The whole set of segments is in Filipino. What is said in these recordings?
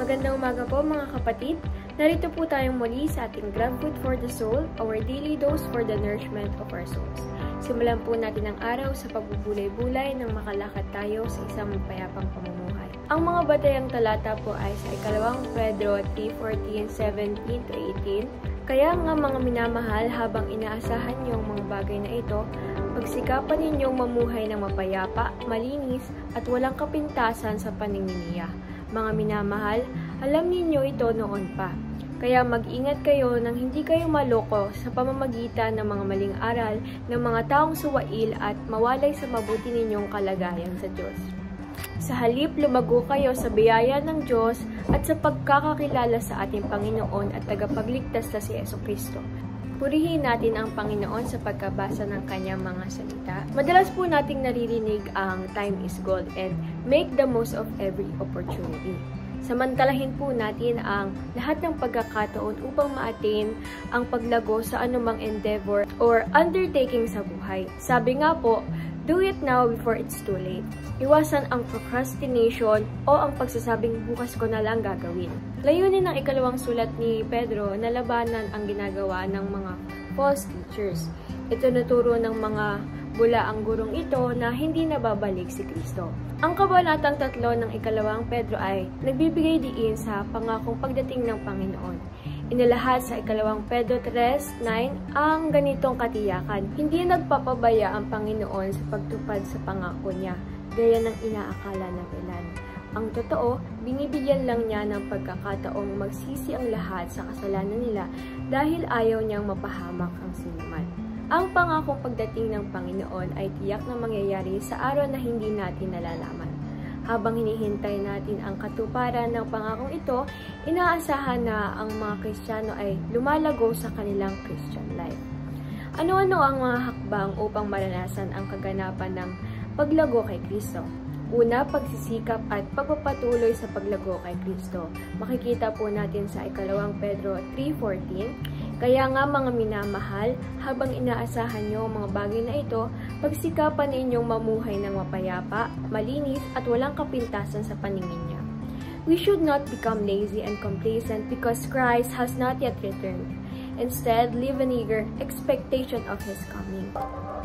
Magandang umaga po mga kapatid. Narito po tayong muli sa ating Grab Food for the Soul, our daily dose for the nourishment of our souls. Simulan po natin ang araw sa pagbubulay-bulay nang makalakad tayo sa isang mapayapang pamumuhay. Ang mga batayang talata po ay sa ikalawang Pedro 3:14, 17-18. Kaya nga mga minamahal, habang inaasahan niyo ang mga bagay na ito, pagsikapan ninyong mamuhay ng mapayapa, malinis, at walang kapintasan sa paninginiya. Mga minamahal, alam ninyo ito noon pa. Kaya mag-ingat kayo nang hindi kayo maloko sa pamamagitan ng mga maling aral ng mga taong suwail at mawalay sa mabuti ninyong kalagayan sa Diyos. Sa halip, lumago kayo sa biyaya ng Diyos at sa pagkakakilala sa ating Panginoon at tagapagligtas na si Jesucristo. Purihin natin ang Panginoon sa pagkabasa ng kanyang mga salita. Madalas po nating naririnig ang time is gold and make the most of every opportunity. Samantalahin po natin ang lahat ng pagkakataon upang ma-attain ang paglago sa anumang endeavor or undertaking sa buhay. Sabi nga po, do it now before it's too late. Iwasan ang procrastination o ang pagsasabing bukas ko na lang gagawin. Layunin ng ikalawang sulat ni Pedro na labanan ang ginagawa ng mga false teachers. Itinuturo ng mga bulaang gurong ito na hindi nababalik si Kristo. Ang kabanatang 3 ng 2 Pedro ay nagbibigay diin sa pangakong pagdating ng Panginoon. Inilahad sa 2 Pedro 3:9 ang ganitong katiyakan. Hindi nagpapabaya ang Panginoon sa pagtupad sa pangako niya, gaya ng inaakala ng ilan. Ang totoo, binibigyan lang niya ng pagkakataong magsisi ang lahat sa kasalanan nila dahil ayaw niyang mapahamak ang sinuman. Ang pangakong pagdating ng Panginoon ay tiyak na mangyayari sa araw na hindi natin nalalaman. Habang hinihintay natin ang katuparan ng pangakong ito, inaasahan na ang mga Kristiyano ay lumalago sa kanilang Christian life. Ano-ano ang mga hakbang upang maranasan ang kaganapan ng paglago kay Kristo? Una, pagsisikap at pagpapatuloy sa paglago kay Kristo. Makikita po natin sa 2 Pedro 3:14, kaya nga mga minamahal, habang inaasahan niyo ang mga bagay na ito, pagsikapan ninyong mamuhay ng mapayapa, malinis at walang kapintasan sa paningin niya. We should not become lazy and complacent because Christ has not yet returned. Instead, live in eager expectation of His coming.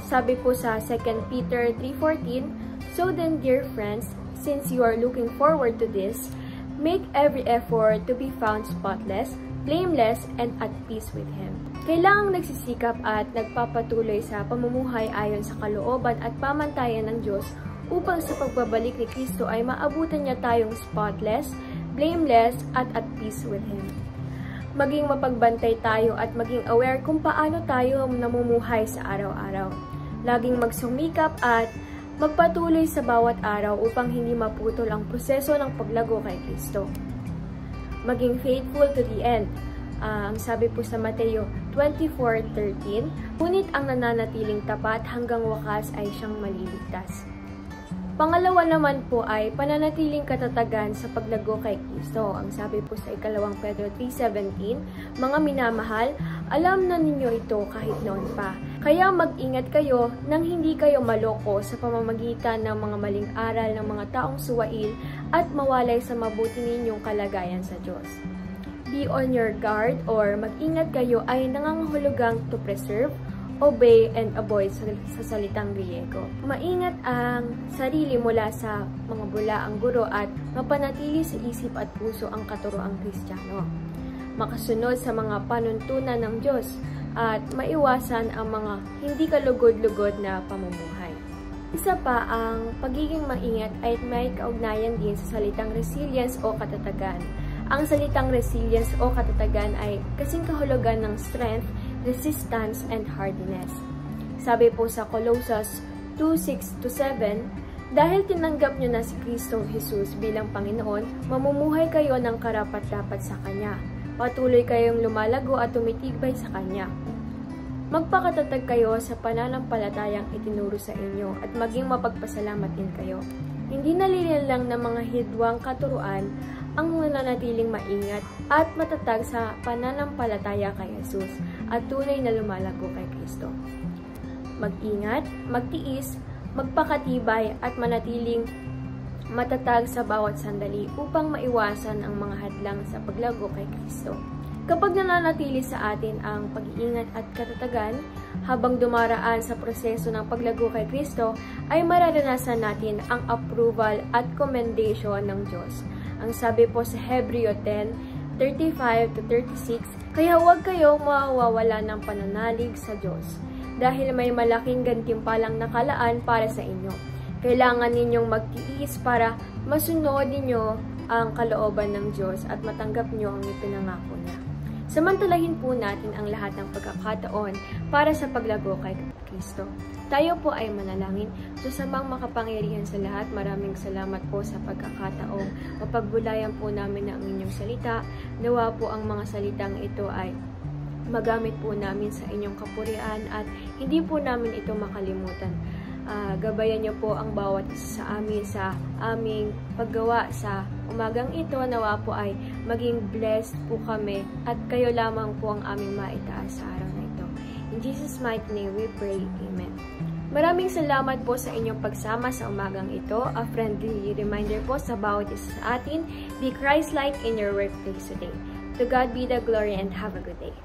Sabi po sa 2 Peter 3:14, so then, dear friends, since you are looking forward to this, make every effort to be found spotless, blameless, and at peace with Him. Kailangang nagsisikap at nagpapatuloy sa pamumuhay ayon sa kalooban at pamantayan ng Diyos upang sa pagbabalik ni Kristo ay maabutan niya tayong spotless, blameless, at peace with Him. Maging mapagbantay tayo at maging aware kung paano tayo namumuhay sa araw-araw. Laging magsumikap at magpatuloy sa bawat araw upang hindi maputol ang proseso ng paglago kay Kristo. Maging faithful to the end. Ang sabi po sa Mateo 24:13, ngunit ang nananatiling tapat hanggang wakas ay siyang maliligtas. Pangalawa naman po ay pananatiling katatagan sa paglago kay Kristo. Ang sabi po sa 2 Pedro 3:17, mga minamahal, alam na ninyo ito kahit noon pa. Kaya mag-ingat kayo nang hindi kayo maloko sa pamamagitan ng mga maling aral ng mga taong suwail at mawalay sa mabuti ninyong kalagayan sa Diyos. Be on your guard or mag-ingat kayo ay nangangahulugang to preserve, obey, and avoid sa salitang Griego. Maingat ang sarili mula sa mga bulaang guro at mapanatili sa isip at puso ang katuroang Kristiyano. Makasunod sa mga panuntunan ng Diyos at maiwasan ang mga hindi kalugod-lugod na pamumuhay. Isa pa, ang pagiging maingat ay may kaugnayan din sa salitang resilience o katatagan. Ang salitang resilience o katatagan ay kasing kahulugan ng strength, resistance, and hardiness. Sabi po sa Colossus 2:6-7, dahil tinanggap nyo na si Kristong Jesus bilang Panginoon, mamumuhay kayo ng karapat-dapat sa Kanya. Patuloy kayong lumalago at tumitibay sa Kanya. Magpakatatag kayo sa pananampalatayang itinuro sa inyo at maging mapagpasalamat din kayo. Hindi nalililang ng mga hidwang katuruan ang nananatiling maingat at matatag sa pananampalataya kay Jesus at tunay na lumalago kay Kristo. Mag-ingat, magtiis, magpakatibay at manatiling matatag sa bawat sandali upang maiwasan ang mga hadlang sa paglago kay Kristo. Kapag nananatili sa atin ang pag-iingat at katatagan, habang dumaraan sa proseso ng paglago kay Kristo, ay mararanasan natin ang approval at commendation ng Diyos. Ang sabi po sa Hebreo 10:35-36, kaya huwag kayong mawawala ng pananalig sa Diyos, dahil may malaking gantimpalang nakalaan para sa inyo. Kailangan ninyong magtiis para masunod ninyo ang kalooban ng Diyos at matanggap nyo ang ipinangako niya. Samantalahin po natin ang lahat ng pagkakataon para sa paglago kay Kristo. Tayo po ay manalangin. Diyos amang makapangyarihan sa lahat, maraming salamat po sa pagkakataong mapagbulayan po namin ang inyong salita. Nawa po ang mga salitang ito ay magamit po namin sa inyong kapurian at hindi po namin ito makalimutan. Gabayan niyo po ang bawat isa sa amin sa aming paggawa sa umagang ito. Nawa po ay maging blessed po kami at kayo lamang po ang aming maitaas sa araw na ito. In Jesus' mighty name we pray. Amen. Maraming salamat po sa inyong pagsama sa umagang ito. A friendly reminder po sa bawat isa sa atin, be Christ-like in your workplace today. To God be the glory and have a good day.